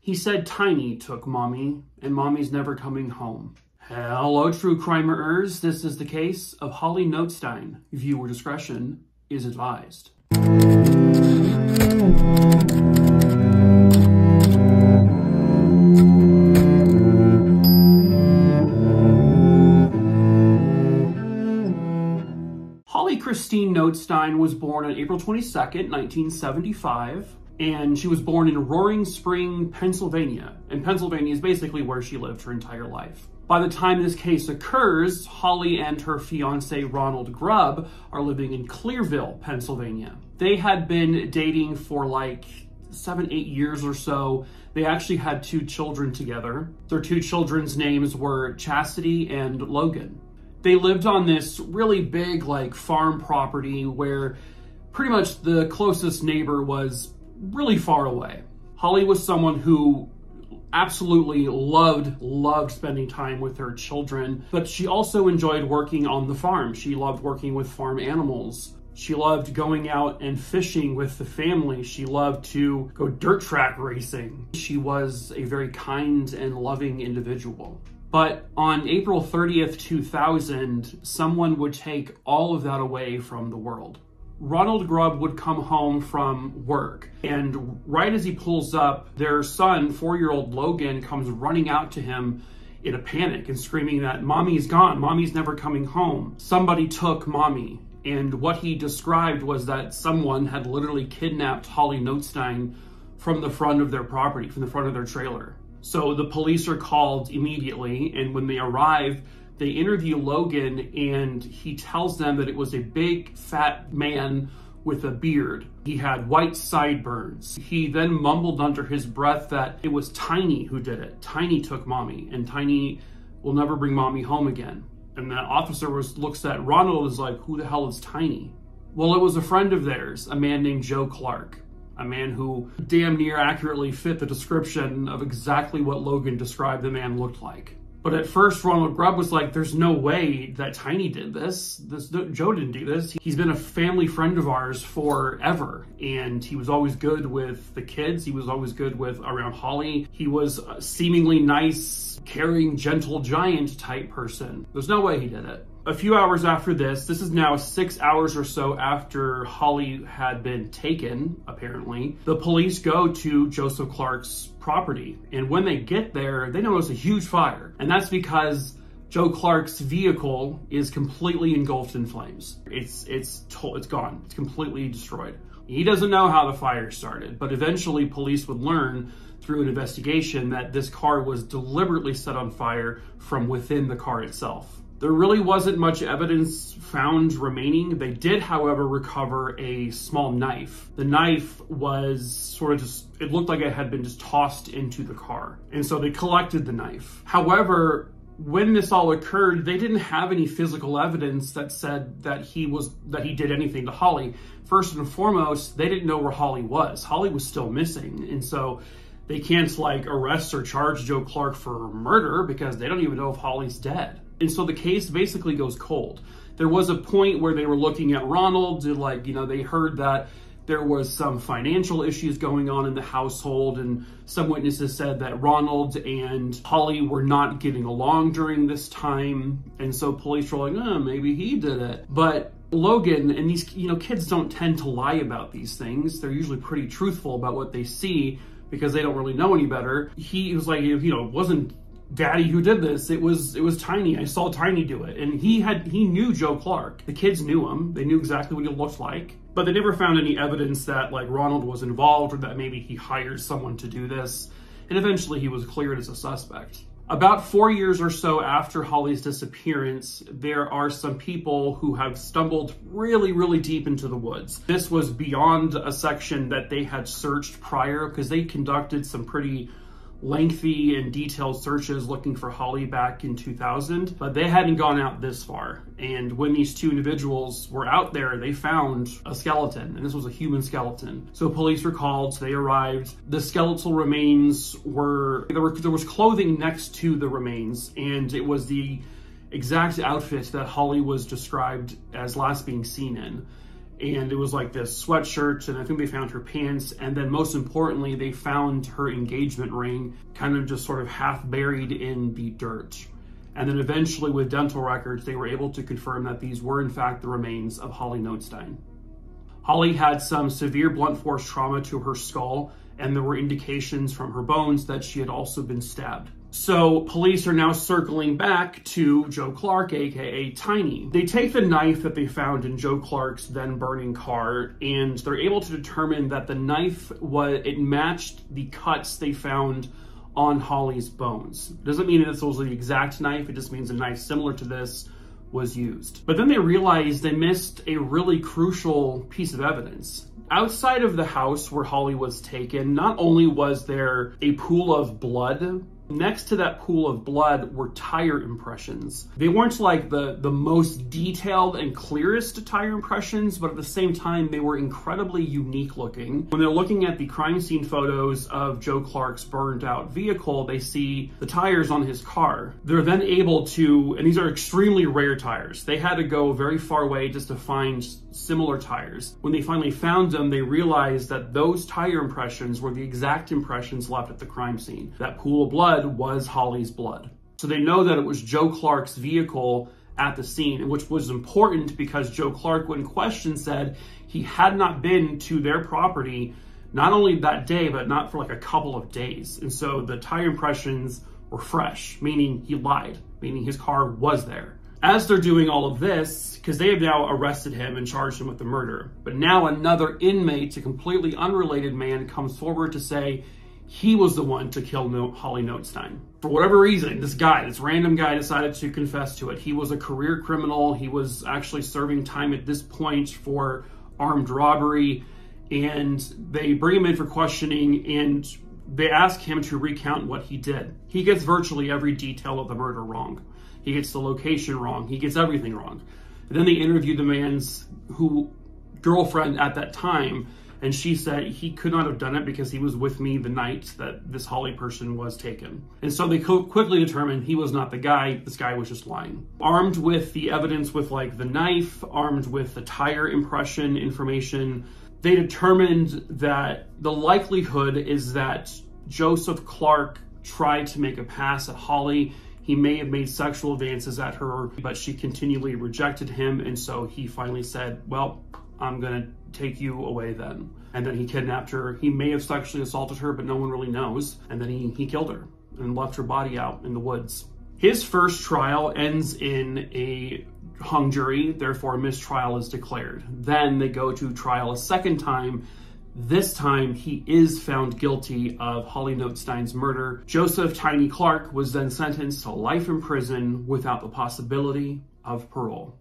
He said Tiny took Mommy, and Mommy's never coming home. Hello, true crimerers. This is the case of Holly Notestine. Viewer discretion is advised. Holly Christine Notestine was born on April 22nd, 1975, and she was born in Roaring Spring, Pennsylvania. And Pennsylvania is basically where she lived her entire life. By the time this case occurs, Holly and her fiance, Ronald Grubb, are living in Clearville, Pennsylvania. They had been dating for like 7-8 years or so. They actually had 2 children together. Their 2 children's names were Chastity and Logan. They lived on this really big like farm property where pretty much the closest neighbor was really far away. Holly was someone who absolutely loved spending time with her children, but she also enjoyed working on the farm. She loved working with farm animals. She loved going out and fishing with the family. She loved to go dirt track racing. She was a very kind and loving individual. But on April 30th, 2000, someone would take all of that away from the world. Ronald Grubb would come home from work, and right as he pulls up, their son, 4-year-old Logan, comes running out to him in a panic and screaming that Mommy's gone, Mommy's never coming home. Somebody took Mommy. And what he described was that someone had literally kidnapped Holly Notestine from the front of their property, from the front of their trailer. So the police are called immediately, and when they arrive, they interview Logan, and he tells them that it was a big, fat man with a beard. He had white sideburns. He then mumbled under his breath that it was Tiny who did it. Tiny took Mommy, and Tiny will never bring Mommy home again. And the officer looks at Ronald and is like, who the hell is Tiny? Well, it was a friend of theirs, a man named Joe Clark. A man who damn near accurately fit the description of exactly what Logan described the man looked like. But at first, Ronald Grubb was like, there's no way that Tiny did this. Joe didn't do this. He's been a family friend of ours forever. And he was always good with the kids. He was always good around Holly. He was a seemingly nice, caring, gentle giant type person. There's no way he did it. A few hours after this is now 6 hours or so after Holly had been taken, apparently, the police go to Joseph Clark's property. And when they get there, they notice a huge fire. And that's because Joe Clark's vehicle is completely engulfed in flames. It's gone. It's completely destroyed. He doesn't know how the fire started, but eventually police would learn through an investigation that this car was deliberately set on fire from within the car itself. There really wasn't much evidence found remaining. They did, however, recover a small knife. The knife was sort of it looked like it had been just tossed into the car. And so they collected the knife. However, when this all occurred, they didn't have any physical evidence that said that he did anything to Holly. First and foremost, they didn't know where Holly was. Holly was still missing. And so they can't like arrest or charge Joe Clark for murder because they don't even know if Holly's dead. And so the case basically goes cold. There was a point where they were looking at Ronald, they heard that there was some financial issues going on in the household, and some witnesses said that Ronald and Holly were not getting along during this time. And so police were like, maybe he did it. But Logan, and these, kids don't tend to lie about these things. They're usually pretty truthful about what they see because they don't really know any better. He was like, it wasn't Daddy who did this. It was Tiny. I saw Tiny do it. And he knew Joe Clark. The kids knew him. They knew exactly what he looked like. But they never found any evidence that like Ronald was involved or that maybe he hired someone to do this. And eventually he was cleared as a suspect. About 4 years or so after Holly's disappearance, there are some people who have stumbled really, really deep into the woods. This was beyond a section that they had searched prior because they conducted some pretty lengthy and detailed searches looking for Holly back in 2000, but they hadn't gone out this far. And when these 2 individuals were out there, they found a skeleton, and this was a human skeleton. So police were called, they arrived. The skeletal remains there was clothing next to the remains, and it was the exact outfit that Holly was described as last being seen in. And it was like this sweatshirt, and I think they found her pants, and then most importantly, they found her engagement ring kind of just sort of half buried in the dirt. And then eventually with dental records, they were able to confirm that these were in fact the remains of Holly Notestine. Holly had some severe blunt force trauma to her skull, and there were indications from her bones that she had also been stabbed. So police are now circling back to Joe Clark, aka Tiny. They take the knife that they found in Joe Clark's then burning car, and they're able to determine that the knife it matched the cuts they found on Holly's bones. Doesn't mean that this was the exact knife, it just means a knife similar to this was used. But then they realized they missed a really crucial piece of evidence. Outside of the house where Holly was taken, not only was there a pool of blood, next to that pool of blood were tire impressions. They weren't like the most detailed and clearest tire impressions, but at the same time, they were incredibly unique looking. When they're looking at the crime scene photos of Joe Clark's burned out vehicle, they see the tires on his car. They're then able to, and these are extremely rare tires, they had to go very far away just to find similar tires. When they finally found them, they realized that those tire impressions were the exact impressions left at the crime scene. That pool of blood was Holly's blood. So they know that it was Joe Clark's vehicle at the scene, which was important because Joe Clark, when questioned, said he had not been to their property, not only that day, but not for like a couple of days. And so the tire impressions were fresh, meaning he lied, meaning his car was there. As they're doing all of this, because they have now arrested him and charged him with the murder, but now another inmate, a completely unrelated man, comes forward to say he was the one to kill Holly Notestine. For whatever reason, this random guy decided to confess to it. He was a career criminal. He was actually serving time at this point for armed robbery, and they bring him in for questioning, and they ask him to recount what he did. He gets virtually every detail of the murder wrong. He gets the location wrong. He gets everything wrong. And then they interviewed the man's girlfriend at that time, and she said he could not have done it because he was with me the night that this Holly person was taken. And so they quickly determined he was not the guy. This guy was just lying. Armed with the evidence with like the knife, armed with the tire impression information, they determined that the likelihood is that Joseph Clark tried to make a pass at Holly. He may have made sexual advances at her, but she continually rejected him. And so he finally said, well, I'm gonna take you away then. And then he kidnapped her. He may have sexually assaulted her, but no one really knows. And then he killed her and left her body out in the woods. His first trial ends in a hung jury, therefore a mistrial is declared. Then they go to trial a second time. This time, he is found guilty of Holly Notestine's murder. Joseph Tiny Clark was then sentenced to life in prison without the possibility of parole.